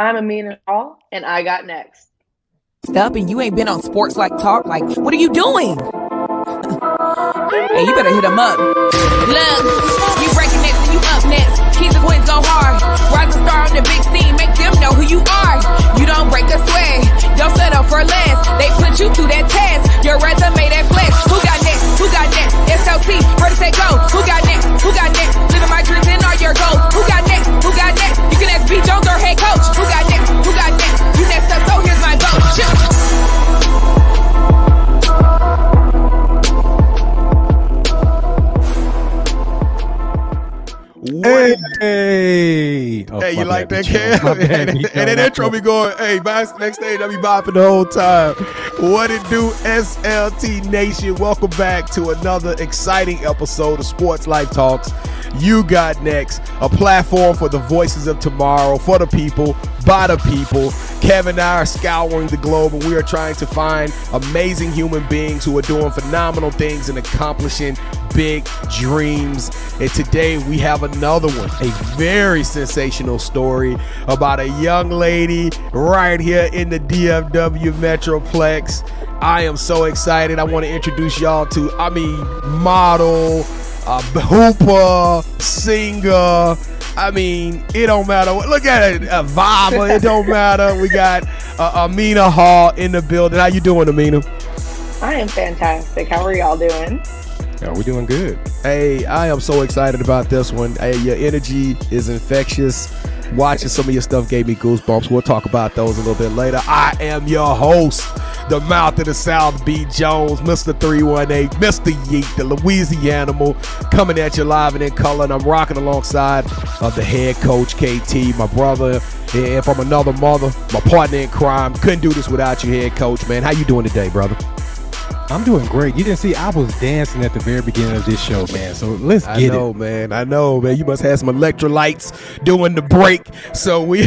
I'm Aminah Hall, and I got next. Up and you ain't been on Sports Like Talk. Like, what are you doing? Hey, you better hit him up. Look, you breaking next and you up next. Keys and Queens go hard. Rise and star on the big scene. Make them know who you are. You don't break a sweat. Don't settle for less. They put you through that test. Your resume that flex. Who got next? Who got next? SLT, ready, set, go. Who got next? Who got next? Living my dreams and all your goals. Who got next? Who got next? You can ask B. Jones or head coach. Who got next? Who got next? You next up, so here's my vote. Hey, oh, hey, you like that, Cam? And that intro be going, hey, next stage, I be bopping the whole time. What it do, SLT Nation? Welcome back to another exciting episode of Sports Life Talks. You got next, a platform for the voices of tomorrow, for the people, by the people. Kevin and I are scouring the globe, and we are trying to find amazing human beings who are doing phenomenal things and accomplishing big dreams. And today we have another one, a very sensational story about a young lady right here in the DFW Metroplex. I am so excited. I want to introduce y'all to, model, hooper, singer. It don't matter. Look at it, a vibe. It don't matter. We got Aminah Hall in the building. How you doing, Aminah? I am fantastic. How are y'all doing? Yeah, we're doing good. Hey, I am so excited about this one. Hey, your energy is infectious. Watching some of your stuff gave me goosebumps. We'll talk about those a little bit later. I am your host, the mouth of the South, B. Jones, Mr. 318, Mr. Yeet, the Louisianimal, coming at you live and in color. And I'm rocking alongside of the head coach, KT, my brother, and from another mother, my partner in crime. Couldn't do this without you, head coach, man. How you doing today, brother? I'm doing great. You didn't see I was dancing at the very beginning of this show, man. So let's get it. I know, man. You must have some electrolytes doing the break. So we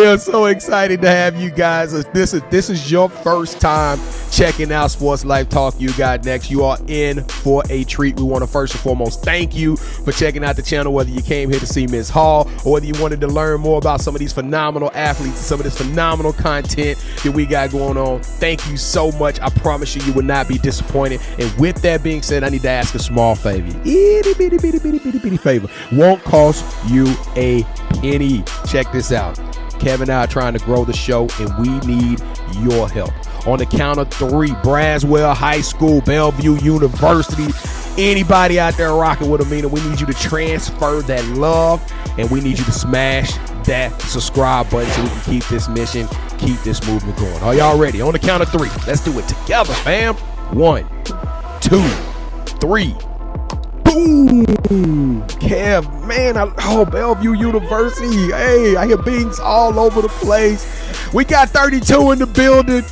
are so excited to have you guys. This is your first time checking out Sports Life Talk. You got next. You are in for a treat. We want to first and foremost thank you for checking out the channel, whether you came here to see Ms. Hall or whether you wanted to learn more about some of these phenomenal athletes and some of this phenomenal content that we got going on. Thank you so much. I promise you will not be disappointed. And with that being said, I need to ask a small favor. Itty bitty favor. Won't cost you a penny. Check this out. Kevin and I are trying to grow the show, and we need your help. On the count of three, Braswell High School, Bellevue University, anybody out there rocking with Aminah, we need you to transfer that love, and we need you to smash that subscribe button so we can keep this mission, keep this movement going. Are y'all ready? On the count of three, let's do it together, fam. 1, 2, 3. Boom! Kev, man, Bellevue University. Hey, I hear beings all over the place. We got 32 in the building.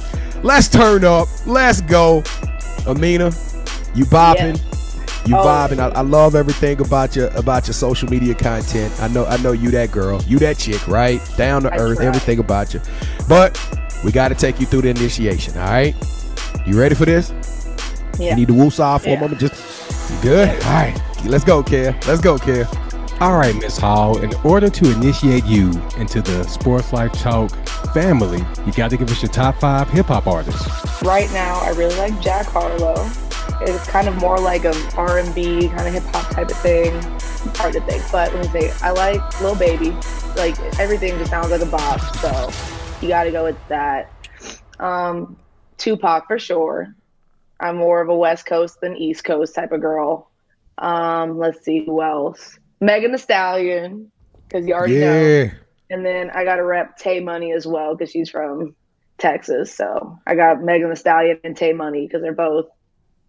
Let's turn up. Let's go. Aminah, you bopping. Yeah. You vibing. I love everything about your social media content. I know you that girl. You that chick, right? Down to earth, everything about you. But we got to take you through the initiation, all right? You ready for this? Yeah. You need to woosah for a moment. You good? All right. Let's go, Kev. Let's go, Kev. All right, Miss Hall. In order to initiate you into the Sports Life Talk family, you got to give us your top 5 hip-hop artists. Right now, I really like Jack Harlow. It's kind of more like an R&B kind of hip-hop type of thing. Hard to think, but let me say, I like Lil Baby. Like, everything just sounds like a bop, so you got to go with that. Tupac, for sure. I'm more of a West Coast than East Coast type of girl. Let's see who else. Megan Thee Stallion, because you already know. And then I got to rep Tay Money as well, because she's from Texas. So I got Megan Thee Stallion and Tay Money, because they're both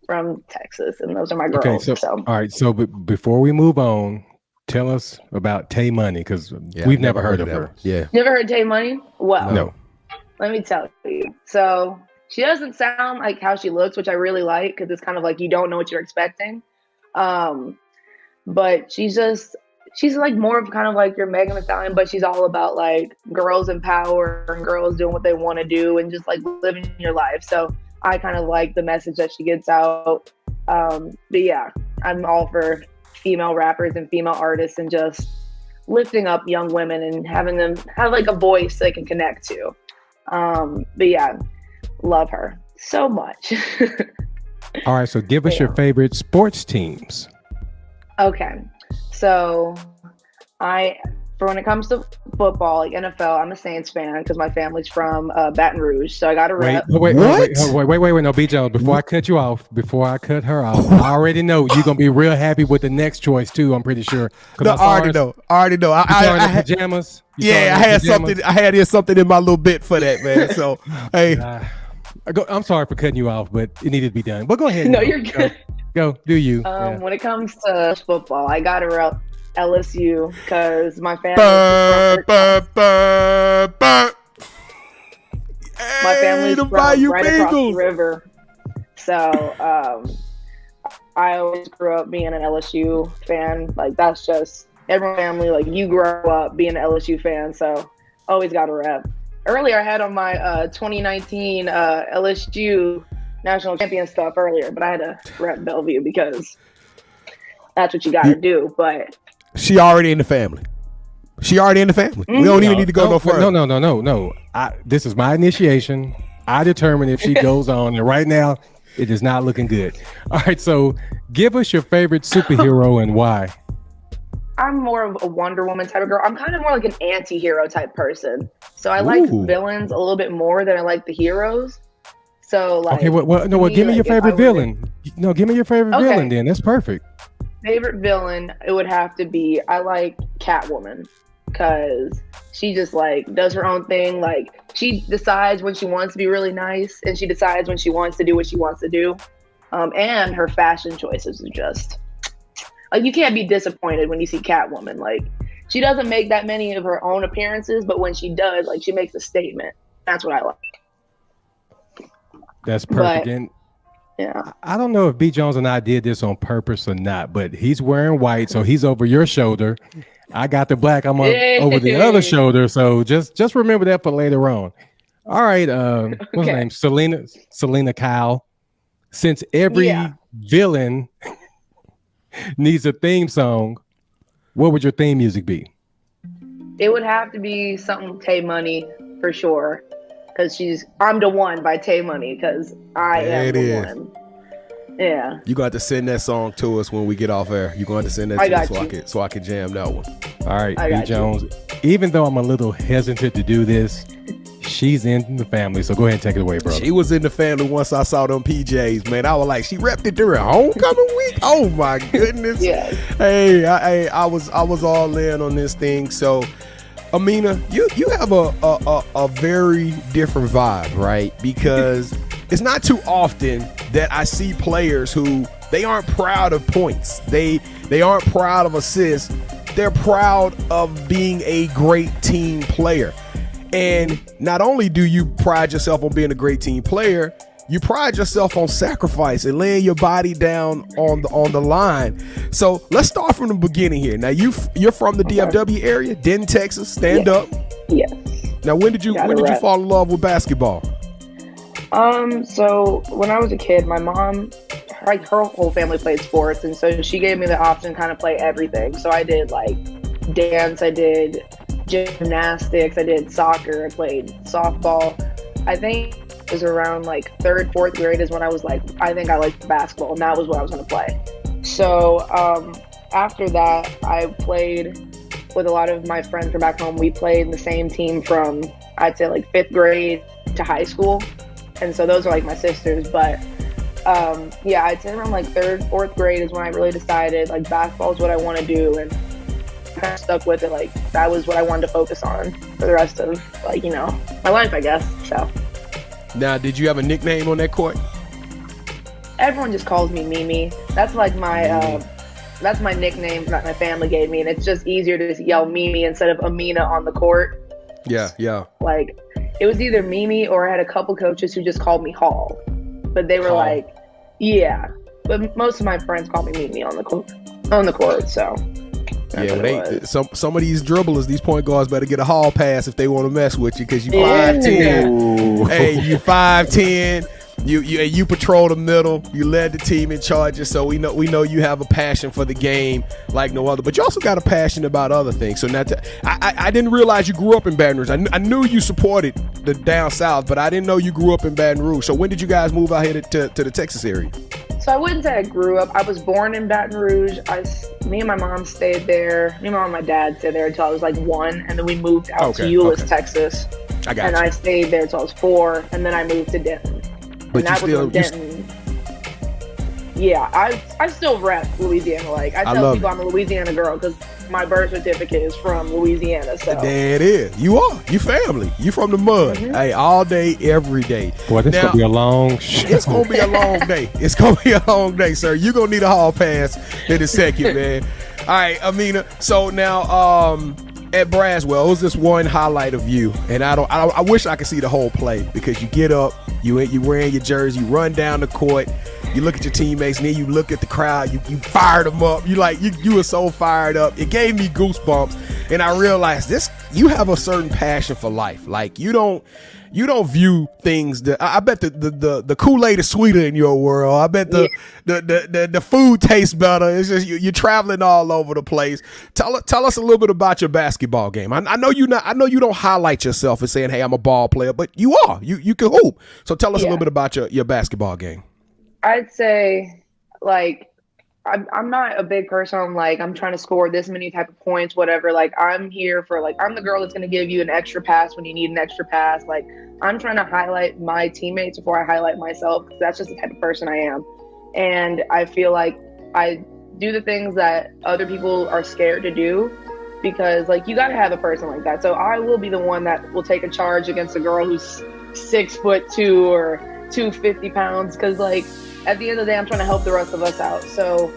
from Texas, and those are my girls. Okay, so all right. So before we move on, tell us about Tay Money, because we've never heard of her. Yeah. Never heard Tay Money? Well, no. Let me tell you. So she doesn't sound like how she looks, which I really like, because it's kind of like you don't know what you're expecting. But she's like more of kind of like your Megan Thee Stallion, but she's all about like girls in power and girls doing what they want to do and just like living your life. So I kind of like the message that she gets out. But yeah, I'm all for female rappers and female artists and just lifting up young women and having them have like a voice they can connect to. But yeah, love her so much. All right, so give us your favorite sports teams. Okay, so for when it comes to football, like NFL, I'm a Saints fan because my family's from Baton Rouge, so I got to rep. Wait, no, B. Jones, before I cut her off, I already know you're gonna be real happy with the next choice too. I'm pretty sure. No, I already know. I had pajamas. I had something. I had something in my little bit for that, man. So hey, I'm sorry for cutting you off, but it needed to be done. But go ahead. No, you're good. Go, do you? When it comes to football, I got to rep LSU because my family. My family's from right across the river, so I always grew up being an LSU fan. Like that's just every family. Like you grow up being an LSU fan, so always got to rep. Earlier, I had on my 2019 LSU national champion stuff earlier, but I had to rep Bellevue because that's what you got to do. But she already in the family. We don't even need to go no further. No. This is my initiation. I determine if she goes on, and right now it is not looking good. All right, so give us your favorite superhero and why. I'm more of a Wonder Woman type of girl. I'm kind of more like an anti-hero type person. So I like villains a little bit more than I like the heroes. So like, okay, give me your favorite villain. No, give me your favorite villain then. That's perfect. Favorite villain, it would have to be, I like Catwoman because she just like does her own thing. Like she decides when she wants to be really nice and she decides when she wants to do what she wants to do. And her fashion choices are just like, you can't be disappointed when you see Catwoman. Like she doesn't make that many of her own appearances, but when she does, like she makes a statement. That's what I like. That's perfect. And yeah, I don't know if B. Jones and I did this on purpose or not, but he's wearing white, so he's over your shoulder. I got the black. I'm over the other shoulder. So just remember that for later on. All right. What's her name? Selena Kyle. Since every villain needs a theme song, what would your theme music be? It would have to be something Tay Money for sure. Because I'm the One by Tay Money, because I am the one. Yeah. You're going to have to send that song to us when we get off air. You're going to have to send that to us so I can jam that one. All right, B. Jones. Even though I'm a little hesitant to do this, she's in the family, so go ahead and take it away, bro. She was in the family once I saw them PJs, man. I was like, she repped it during homecoming week? Oh, my goodness. Yeah. Hey, I was all in on this thing, so... Aminah, you have a very different vibe, right? Because it's not too often that I see players who they aren't proud of points. They aren't proud of assists. They're proud of being a great team player. And not only do you pride yourself on being a great team player, you pride yourself on sacrifice and laying your body down on the line. So let's start from the beginning here. Now you're from the DFW area, Denton, Texas. Stand up. Yes. Now when did you fall in love with basketball? So when I was a kid, my mom, like her whole family played sports, and so she gave me the option to kind of play everything. So I did like dance, I did gymnastics, I did soccer, I played softball. I think it was around like 3rd, 4th grade is when I was like, I think I liked basketball, and that was what I was going to play. So after that, I played with a lot of my friends from back home. We played in the same team from, I'd say like 5th grade to high school. And so those are like my sisters. But I'd say around like 3rd, 4th grade is when I really decided like basketball is what I want to do. And kind of stuck with it. Like that was what I wanted to focus on for the rest of like, my life, I guess. So. Now, did you have a nickname on that court? Everyone just calls me Mimi. That's like my that's my nickname that my family gave me, and it's just easier to just yell Mimi instead of Aminah on the court. Yeah. Like it was either Mimi or I had a couple coaches who just called me Hall, but they were like, yeah. But most of my friends call me Mimi on the court. So. Some of these dribblers, these point guards better get a hall pass if they want to mess with you because you 5'10". Hey, you 5'10". You patrol the middle. You led the team in charges, so we know you have a passion for the game like no other. But you also got a passion about other things. So I didn't realize you grew up in Baton Rouge. I knew you supported the down south, but I didn't know you grew up in Baton Rouge. So when did you guys move out here to the Texas area? So I wouldn't say I grew up. I was born in Baton Rouge. Me and my mom stayed there. Me and my mom and my dad stayed there until I was like 1, and then we moved out to Euless, Texas. I stayed there until I was 4, and then I moved to Denton. But and that was Denton. Yeah, I still rep Louisiana. Like I tell people I'm a Louisiana girl because my birth certificate is from Louisiana. So there it is. You family. You from the mud. Mm-hmm. Hey, all day, every day. Boy, this gonna be a long show. It's gonna be a long day. It's gonna be a long day, sir. You're gonna need a hall pass in a second, man. All right, Aminah. So now, at Braswell, it was this one highlight of you, and I wish I could see the whole play because you get up, you wearing your jersey, you run down the court, you look at your teammates, and then you look at the crowd, you fired them up. You were so fired up. It gave me goosebumps, and I realized you have a certain passion for life. Like you don't view things that I bet the Kool-Aid is sweeter in your world. I bet the food tastes better. It's just you're traveling all over the place. Tell us a little bit about your basketball game. I know you don't highlight yourself as saying, "Hey, I'm a ball player," but you are. You can hoop. So tell us a little bit about your basketball game. I'd say like I'm not a big person. I'm trying to score this many type of points, whatever. Like I'm here for I'm the girl that's going to give you an extra pass when you need an extra pass. Like I'm trying to highlight my teammates before I highlight myself because that's just the type of person I am. And I feel like I do the things that other people are scared to do because you got to have a person like that. So I will be the one that will take a charge against a girl who's 6'2" or 250 pounds because at the end of the day, I'm trying to help the rest of us out. So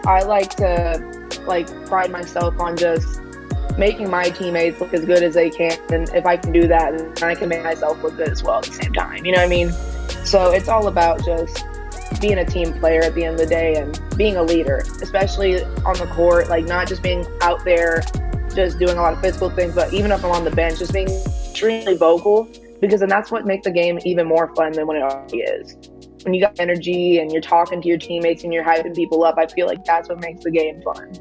I like to pride myself on just making my teammates look as good as they can. And if I can do that, then I can make myself look good as well at the same time. You know what I mean? So it's all about just being a team player at the end of the day and being a leader, especially on the court, not just being out there, just doing a lot of physical things, but even if I'm on the bench, just being extremely vocal because then that's what makes the game even more fun than when it already is. When you got energy and you're talking to your teammates and you're hyping people up, I feel like that's what makes the game fun.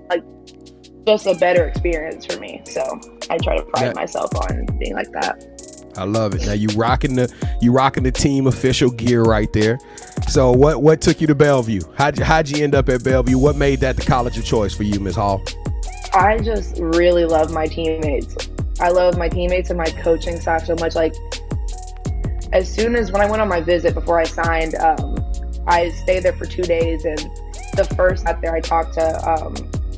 Just a better experience for me. So I try to pride myself on being like that. I love it. Now you rocking the team official gear right there. So what took you to Bellevue? How'd you end up at Bellevue? What made that the college of choice for you, Ms. Hall? I just really love my teammates. I love my teammates and my coaching staff so much. As soon as when I went on my visit before I signed, I stayed there for 2 days, and the first night there I talked to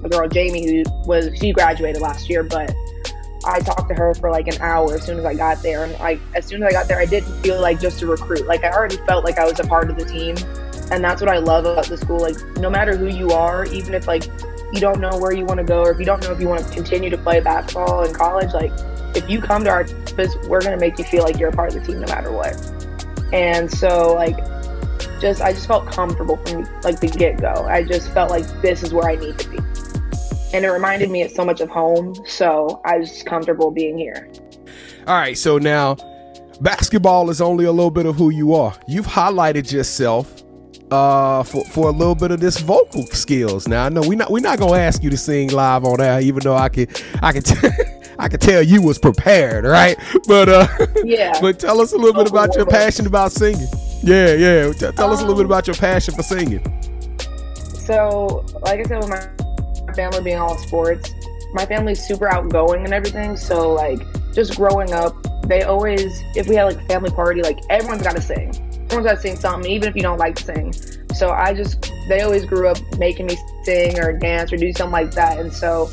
a girl, Jamie, she graduated last year, but I talked to her for an hour as soon as I got there, and as soon as I got there, I didn't feel like just a recruit. I already felt like I was a part of the team, and that's what I love about the school. No matter who you are, even if you don't know where you want to go, or if you don't know if you want to continue to play basketball in college, if you come to our campus, we're going to make you feel like you're a part of the team no matter what. And so, I just felt comfortable from, the get-go. I just felt like this is where I need to be. And it reminded me so much of home, so I was comfortable being here. All right, so now, basketball is only a little bit of who you are. You've highlighted yourself for a little bit of this vocal skills. Now, I know we're not going to ask you to sing live on air, even though I can I could tell you was prepared, right? But yeah. But tell us a little bit about your passion about singing. Yeah. Tell us a little bit about your passion for singing. So, like I said, with my family being all sports, my family's super outgoing and everything. So, just growing up, they always, if we had a family party, everyone's got to sing. Everyone's got to sing something, even if you don't like to sing. So they always grew up making me sing or dance or do something like that. And so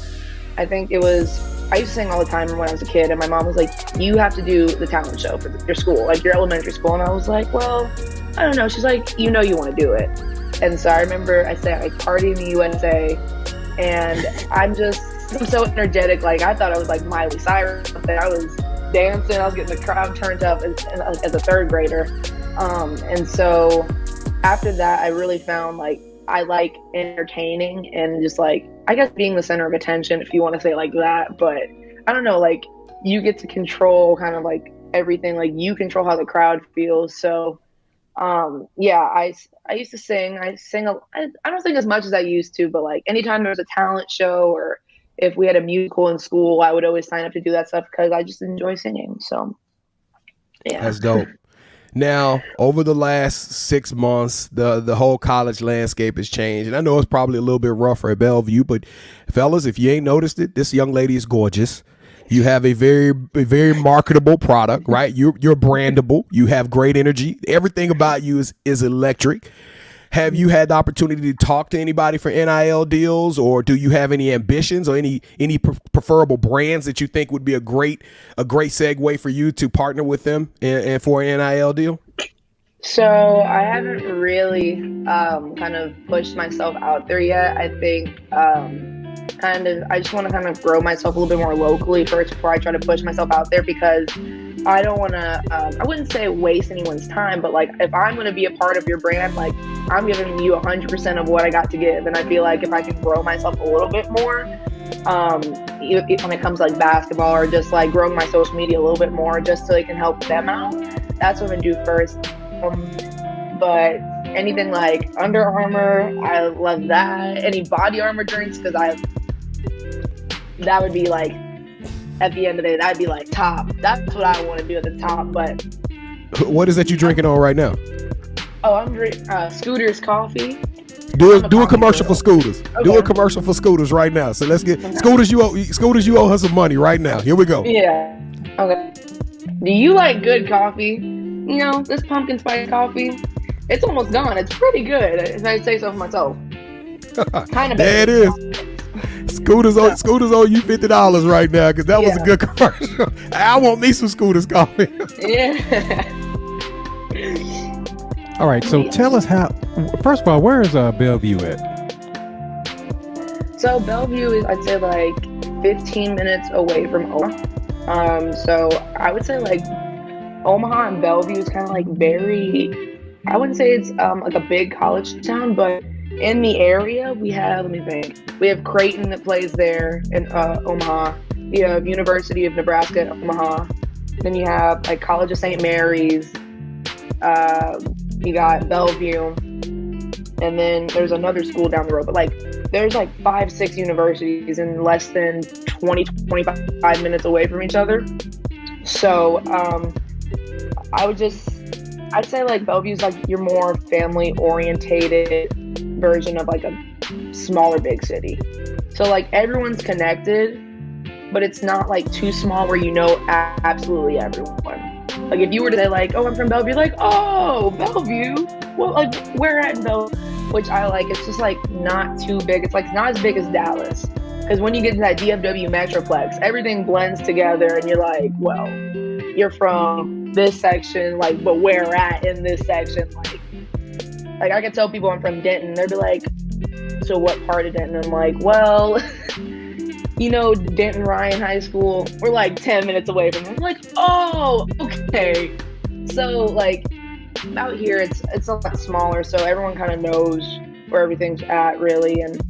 I think I used to sing all the time when I was a kid, and my mom was like, you have to do the talent show for your school, your elementary school. And I was like, well, I don't know. She's like, you want to do it. And so I remember I said, Party in the USA, and I'm so energetic. I thought I was Miley Cyrus. I was dancing. I was getting the crowd turned up as a third grader. And so after that, I really found I like entertaining and just I guess being the center of attention, if you want to say it like that. But I don't know, you get to control kind of everything. You control how the crowd feels. So Yeah, I used to sing. I don't sing as much as I used to, but like anytime there was a talent show or if we had a musical in school, I would always sign up to do that stuff because I just enjoy singing. So yeah. That's dope. Now, over the last 6 months, the whole college landscape has changed. And I know it's probably a little bit rougher at Bellevue, but fellas, if you ain't noticed it, this young lady is gorgeous. You have a very marketable product, right? You're brandable. You have great energy. Everything about you is electric. Have you had the opportunity to talk to anybody for NIL deals, or do you have any ambitions or any preferable brands that you think would be a great segue for you to partner with them and for an NIL deal? So I haven't really kind of pushed myself out there yet. I think I just want to kind of grow myself a little bit more locally first before I try to push myself out there, because I don't want to, I wouldn't say waste anyone's time, but like if I'm going to be a part of your brand, like I'm giving you 100% of what I got to give. And I feel like if I can grow myself a little bit more, when it comes to like basketball or just like growing my social media a little bit more, just so it can help them out, that's what I'm going to do first. But anything like Under Armour, I love that. Any body armor drinks, because that would be like, at the end of the day, that'd be like top. That's what I want to do at the top. But what is that you drinking on right now? Oh, I'm drinking Scooter's coffee. Do a commercial for Scooters. Okay. Do a commercial for Scooters right now. So let's get Scooters. You owe her some money right now. Here we go. Yeah. Okay. Do you like good coffee? You know, this pumpkin spice coffee, it's almost gone. It's pretty good, if I say so for myself. Kind of. There it is. Scooters owe you $50 right now, because that was a good commercial. I want me some Scooters coffee. Yeah. All right, so tell us how. First of all, where is Bellevue at? So Bellevue is, I'd say, like 15 minutes away from Omaha. So I would say like Omaha and Bellevue is kind of like very. I wouldn't say it's like a big college town, but in the area, we have Creighton that plays there in Omaha. You have University of Nebraska at Omaha. Then you have like College of St. Mary's. You got Bellevue. And then there's another school down the road. But like there's like 5-6 universities in less than 20-25 minutes away from each other. So I'd say like Bellevue's like your more family orientated version of like a smaller big city. So like everyone's connected, but it's not like too small where you know absolutely everyone. Like if you were to say like, oh, I'm from Bellevue, like, oh, Bellevue, well, like where at in Bellevue? Which I like. It's just like not too big. It's like it's not as big as Dallas, because when you get to that DFW Metroplex, everything blends together and you're like, well, you're from this section, like, but where at in this section? Like I could tell people I'm from Denton. They'd be like, so what part of Denton? I'm like, well, you know, Denton Ryan High School, we're like 10 minutes away from them. I'm like, oh, okay. So like out here, it's a lot smaller, so everyone kind of knows where everything's at, really, and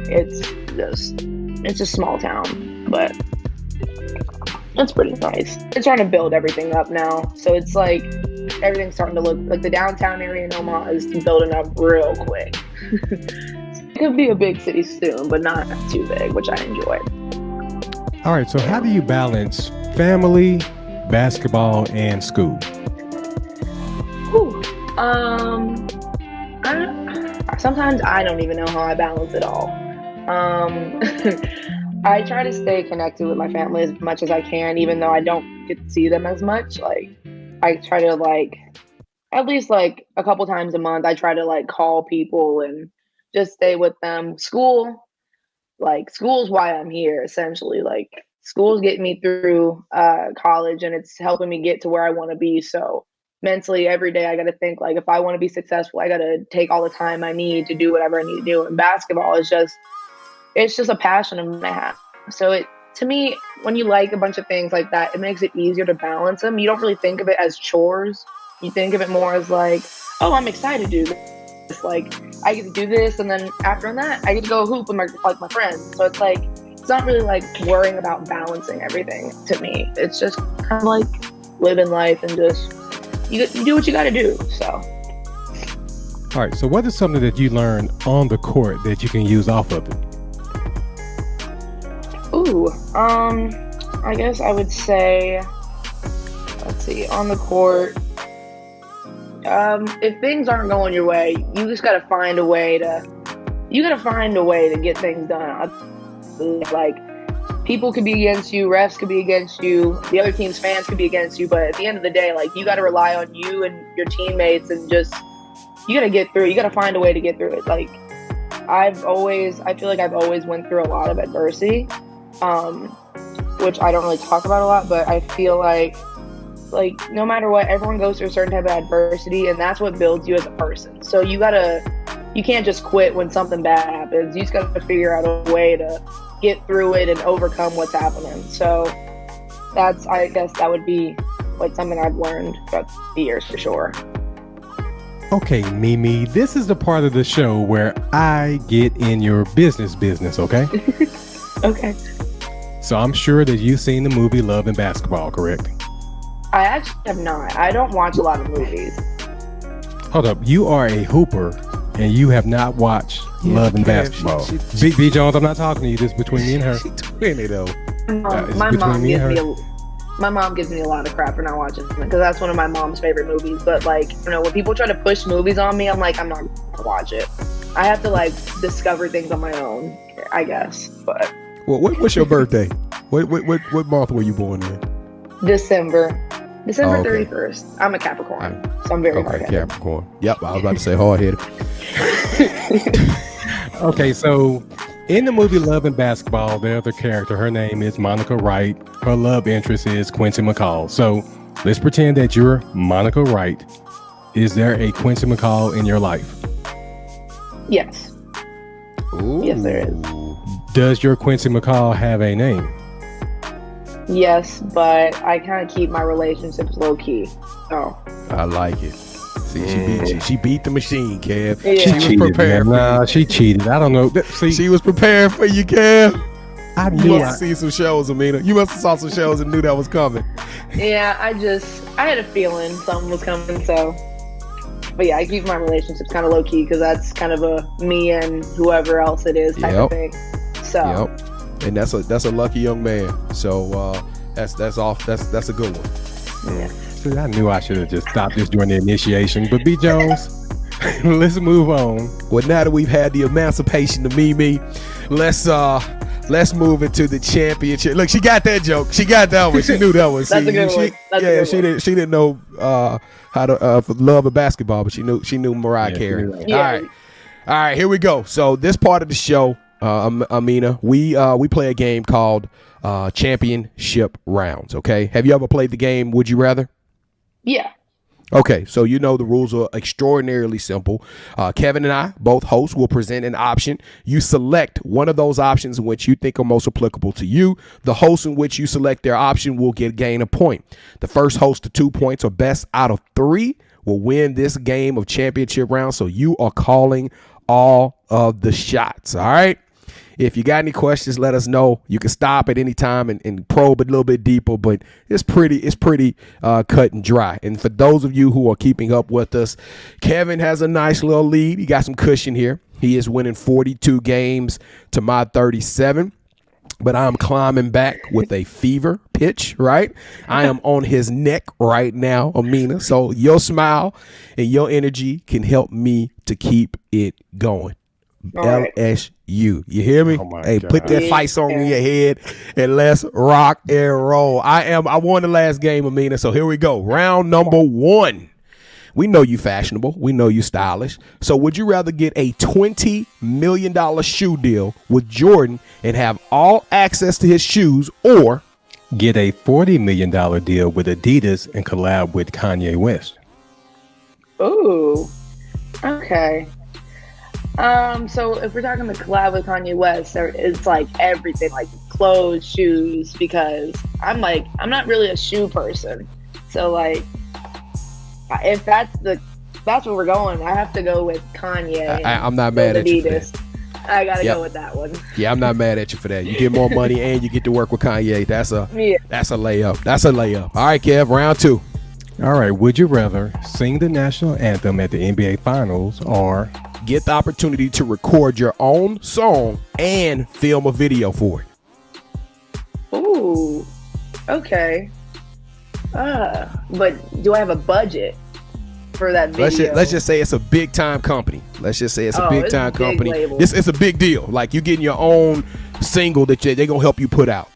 it's a small town, but it's pretty nice. They're trying to build everything up now, so it's like everything's starting to look like the downtown area in Omaha is building up real quick. It could be a big city soon, but not too big, which I enjoy. All right, so how do you balance family, basketball, and school? Sometimes I don't even know how I balance it all. I try to stay connected with my family as much as I can, even though I don't get to see them as much. Like, I try to like, at least like a couple times a month, I try to like call people and just stay with them. School's why I'm here, essentially. Like, school's getting me through college, and it's helping me get to where I want to be. So mentally, every day I got to think, like, if I want to be successful, I got to take all the time I need to do whatever I need to do. And basketball is it's just a passion of mine I have. So to me, when you like a bunch of things like that, it makes it easier to balance them. You don't really think of it as chores. You think of it more as like, oh, I'm excited to do this. Like, I get to do this, and then after that, I get to go hoop with my friends. So it's like, it's not really like worrying about balancing everything to me. It's just kind of like living life and just, you do what you got to do. So All right. So what is something that you learned on the court that you can use off of it? Ooh, I guess I would say, let's see, on the court, if things aren't going your way, you just gotta find a way to get things done. Like, people could be against you, refs could be against you, the other team's fans could be against you, but at the end of the day, like, you gotta rely on you and your teammates, and just, you gotta get through it. You gotta find a way to get through it. Like, I feel like I've always went through a lot of adversity, which I don't really talk about a lot, but I feel like no matter what, everyone goes through a certain type of adversity, and that's what builds you as a person. So you can't just quit when something bad happens. You just gotta figure out a way to get through it and overcome what's happening. So I guess that would be like something I've learned throughout the years for sure. Okay, Mimi, this is the part of the show where I get in your business, okay? Okay. So I'm sure that you've seen the movie Love and Basketball, correct? I actually have not. I don't watch a lot of movies. Hold up. You are a hooper and you have not watched Love and Basketball. B. Jones, I'm not talking to you. This is between me and her. She 20 though. My mom gives me a lot of crap for not watching it because that's one of my mom's favorite movies. But like, when people try to push movies on me, I'm like, I'm not gonna watch it. I have to like discover things on my own, I guess. But what's your birthday? What month were you born in? December okay. 31st. I'm a Capricorn, so I'm very hard-headed. Capricorn. Yep, I was about to say hard-headed. Okay, so in the movie Love and Basketball, the other character, her name is Monica Wright. Her love interest is Quincy McCall. So let's pretend that you're Monica Wright. Is there a Quincy McCall in your life? Yes. Ooh. Yes, there is. Does your Quincy McCall have a name? Yes, but I kind of keep my relationships low key. Oh, I like it. See, she beat the machine, Kev. Yeah. She was prepared. Nah, she cheated. I don't know. See, she was prepared for you, Kev. I You knew. must have seen some shows, Aminah. You must have saw some shows and knew that was coming. yeah. I had a feeling something was coming. So, but yeah, I keep my relationships kind of low key because that's kind of a me and whoever else it is type of thing. So. Yep. And that's a lucky young man. So that's a good one. Yeah. See, I knew I should have just stopped this during the initiation. But B. Jones, let's move on. Well, now that we've had the emancipation of Mimi, let's move into the championship. Look, she got that joke. She got that one. She knew that one. That's a good one. She didn't know how to love a basketball, but she knew Mariah Carey. Yeah. All right, here we go. So this part of the show, Aminah, we play a game called championship rounds. Okay, have you ever played the game Would You Rather? Yeah. Okay, so you know the rules are extraordinarily simple. Kevin and I, both hosts, will present an option. You select one of those options in which you think are most applicable to you. The host in which you select their option will gain a point. The first host to 2 points or best out of 3 will win this game of championship round. So you are calling all of the shots. All right. If you got any questions, let us know. You can stop at any time and probe a little bit deeper, but it's pretty cut and dry. And for those of you who are keeping up with us, Kevin has a nice little lead. He got some cushion here. He is winning 42 games to my 37. But I'm climbing back with a fever pitch, right? I am on his neck right now, Aminah. So your smile and your energy can help me to keep it going. Right. LSU. You hear me? Oh Hey, God. put that fight song in your head and let's rock and roll. I won the last game, Aminah. So here we go. Round number 1. We know you fashionable. We know you stylish. So would you rather get a $20 million shoe deal with Jordan and have all access to his shoes, or Get a $40 million deal with Adidas and collab with Kanye West? Ooh. Okay. So if we're talking the collab with Kanye West, it's like everything, like clothes, shoes, because I'm not really a shoe person. So like, if that's where we're going, I have to go with Kanye. I'm not mad at you for Adidas. that. I gotta go with that one. Yeah, I'm not mad at you for that. You get more money and you get to work with Kanye. That's a layup. That's a layup. All right, Kev, round 2. All right. Would you rather sing the national anthem at the NBA Finals or get the opportunity to record your own song and film a video for it? Ooh, okay. But do I have a budget for that video? Let's just say it's a big time company. Let's just say it's a big time company. It's a big deal. Like you getting your own single that they're gonna help you put out.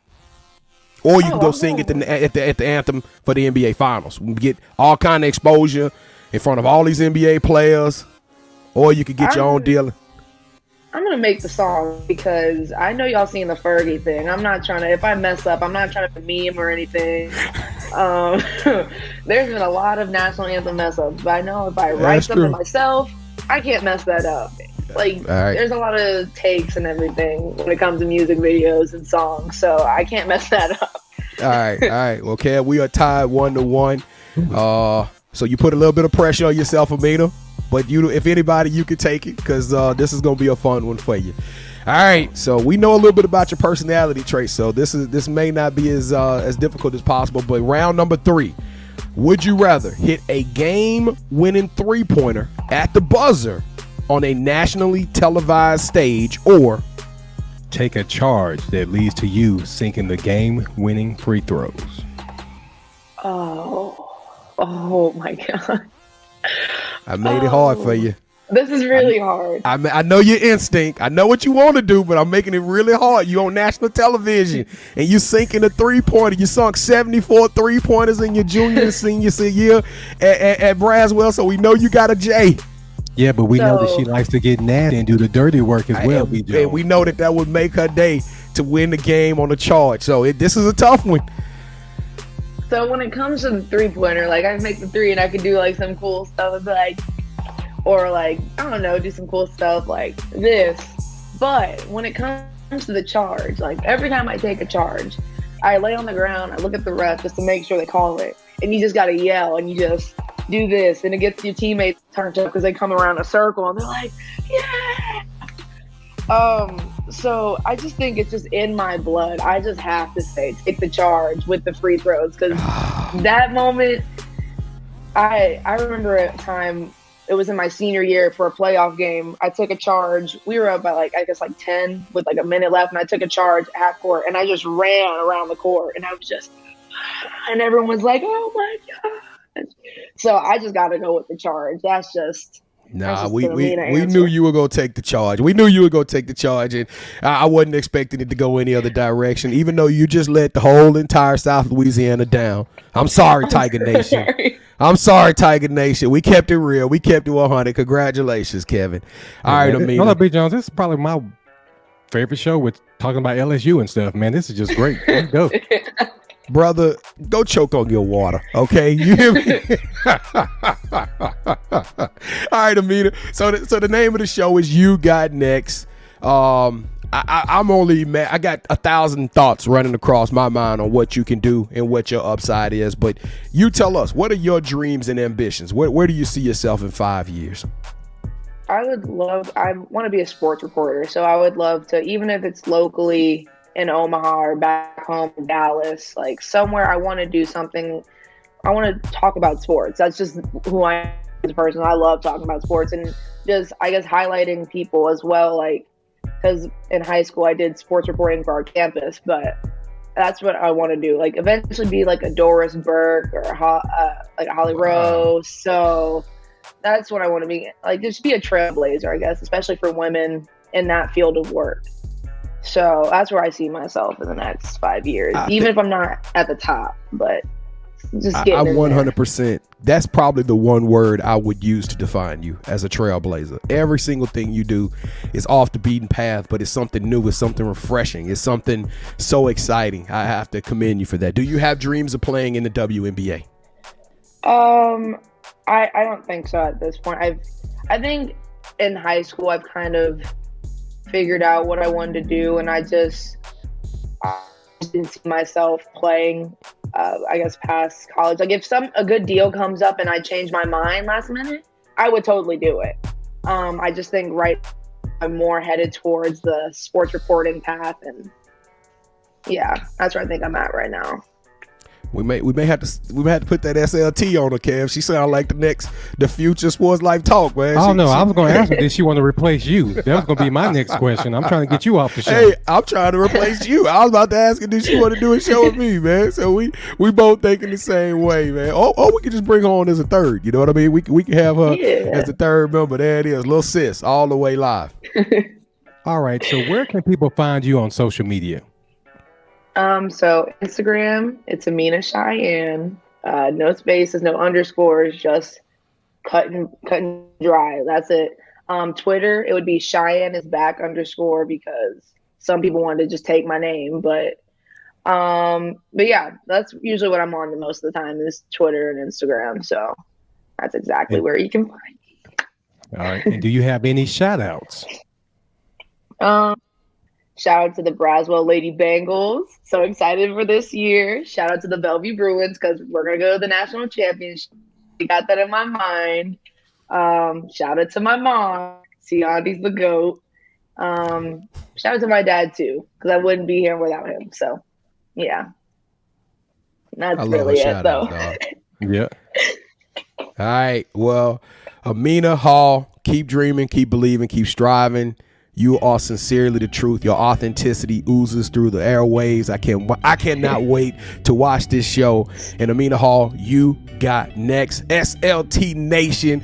Or you can go sing at the anthem for the NBA Finals. We get all kind of exposure in front of all these NBA players. Or you could get your own deal. I'm going to make the song because I know y'all seen the Fergie thing. I'm not trying to, if I mess up, I'm not trying to meme or anything. There's been a lot of national anthem mess ups, but I know if I write something myself, I can't mess that up. Like, there's a lot of takes and everything when it comes to music videos and songs, so I can't mess that up. All right. Okay, we are tied 1-1. So you put a little bit of pressure on yourself, Aminah. But if anybody, you can take it because this is going to be a fun one for you. All right, so we know a little bit about your personality traits, so this may not be as difficult as possible. But round number 3, would you rather hit a game-winning three-pointer at the buzzer on a nationally televised stage or take a charge that leads to you sinking the game-winning free throws? Oh my God. I made it hard for you. This is really hard. I know your instinct. I know what you want to do, but I'm making it really hard. You on national television, and you sinking a three-pointer. You sunk 74 three-pointers in your junior and senior year at Braswell, so we know you got a J. Yeah, but we know that she likes to get nasty and do the dirty work as well. And we know that would make her day to win the game on the charge. So this is a tough one. So when it comes to the three-pointer, like I make the three and I can do like some cool stuff, like, or like, I don't know, do some cool stuff like this. But when it comes to the charge, like every time I take a charge, I lay on the ground, I look at the ref just to make sure they call it. And you just got to yell and you just do this. And it gets your teammates turned up because they come around a circle and they're like, yeah. So I just think it's just in my blood. I just have to say, take the charge with the free throws because that moment, I remember a time, it was in my senior year for a playoff game. I took a charge. We were up by like 10 with like a minute left, and I took a charge at half court, and I just ran around the court, and I was just, and everyone was like, "Oh my God!" So I just got to go with the charge. That's just. Nah, we knew you were going to take the charge. We knew you were going to take the charge, and I wasn't expecting it to go any other direction, even though you just let the whole entire South Louisiana down. I'm sorry, Tiger Nation. I'm sorry, Tiger Nation. We kept it real. We kept it 100. Congratulations, Kevin. All right, Aminah. No, B. Jones, this is probably my favorite show with talking about LSU and stuff, man. This is just great. Let's go. Brother, go choke on your water, okay? You hear me? All right, Aminah. So the name of the show is You Got Next. I'm only mad. I got 1,000 thoughts running across my mind on what you can do and what your upside is. But you tell us, what are your dreams and ambitions? Where do you see yourself in 5 years? I want to be a sports reporter. So I would love to, even if it's locally in Omaha or back home in Dallas, like somewhere I want to do something. I want to talk about sports. That's just who I am as a person. I love talking about sports and just, I guess, highlighting people as well. Like, because in high school I did sports reporting for our campus, but that's what I want to do. Like eventually be like a Doris Burke or like a Holly Rose. So that's what I want to be. Like just be a trailblazer, I guess, especially for women in that field of work. So that's where I see myself in the next 5 years, even if I'm not at the top, but just getting I'm 100%. That's probably the one word I would use to define you as a trailblazer. Every single thing you do is off the beaten path, but it's something new. It's something refreshing. It's something so exciting. I have to commend you for that. Do you have dreams of playing in the WNBA? I don't think so at this point. I think in high school I've kind of figured out what I wanted to do, and I just didn't see myself playing I guess past college. Like if a good deal comes up and I change my mind last minute, I would totally do it. I just think I'm more headed towards the sports reporting path, and yeah, that's where I think I'm at right now. We may have to put that SLT on her, Kev. She sound like the future Sports Life Talk, man. I was going to ask her, did she want to replace you? That was going to be my next question. I'm trying to get you off the show. Hey, I'm trying to replace you. I was about to ask her, did she want to do a show with me, man? So we both thinking the same way, man. Or we could just bring her on as a third. You know what I mean? We can have her as the third member. There it is, little sis, all the way live. All right. So where can people find you on social media? So Instagram, it's Aminah Cheyenne. No spaces, no underscores, just cut and dry. That's it. Twitter, it would be Cheyenne is back _ because some people wanted to just take my name, but yeah, that's usually what I'm on the most of the time is Twitter and Instagram. So that's exactly where you can find me. All right. And do you have any shout outs? Shout out to the Braswell Lady Bengals. So excited for this year. Shout out to the Bellevue Bruins because we're going to go to the national championship. We got that in my mind. Shout out to my mom. See, Auntie's the GOAT. Shout out to my dad too because I wouldn't be here without him. So, yeah. That's really it, though. Yeah. All right. Well, Aminah Hall, keep dreaming, keep believing, keep striving. You are sincerely the truth. Your authenticity oozes through the airwaves. I cannot wait to watch this show. And Aminah Hall, you got next. SLT Nation,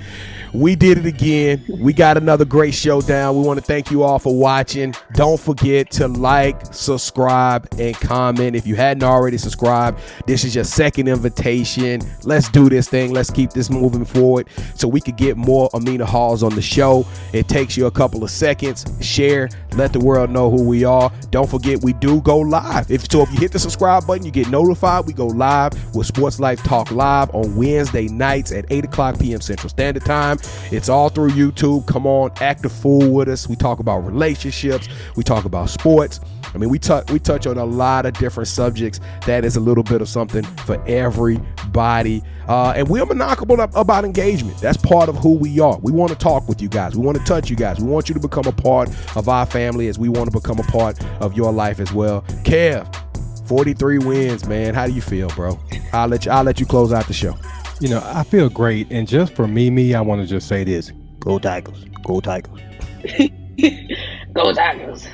we did it again. We got another great show down. We want to thank you all for watching. Don't forget to like, subscribe, and comment. If you hadn't already subscribed, this is your second invitation. Let's do this thing. Let's keep this moving forward so we could get more Aminah Halls on the show. It takes you a couple of seconds. Share, let the world know who we are. Don't forget, we do go live. If you hit the subscribe button, you get notified. We go live with Sports Life Talk Live on Wednesday nights at 8:00 p.m. Central Standard Time. It's all through YouTube. Come on, act a fool with us. We talk about relationships. We talk about sports. I mean, we touch on a lot of different subjects. That is a little bit of something for everybody. And we're maniacal about engagement. That's part of who we are. We want to talk with you guys. We want to touch you guys. We want you to become a part of our family as we want to become a part of your life as well. Kev, 43 wins, man. How do you feel, bro? I'll let you close out the show. You know, I feel great. And just for me, I want to just say this. Go Tigers. Go Tigers. Go Tigers.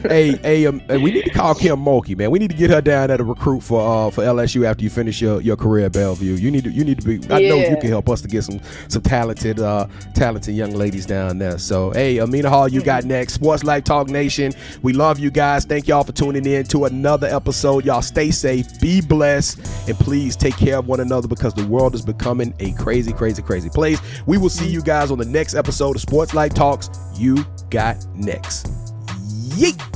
hey, we need to call Kim Mulkey, man. We need to get her down there to recruit for LSU after you finish your career at Bellevue. You need to be. I know you can help us to get some talented young ladies down there. So, hey, Aminah Hall, you got next. Sports Life Talk Nation. We love you guys. Thank y'all for tuning in to another episode. Y'all stay safe, be blessed, and please take care of one another because the world is becoming a crazy, crazy, crazy place. We will see you guys on the next episode of Sports Life Talks. You got next. Yeet.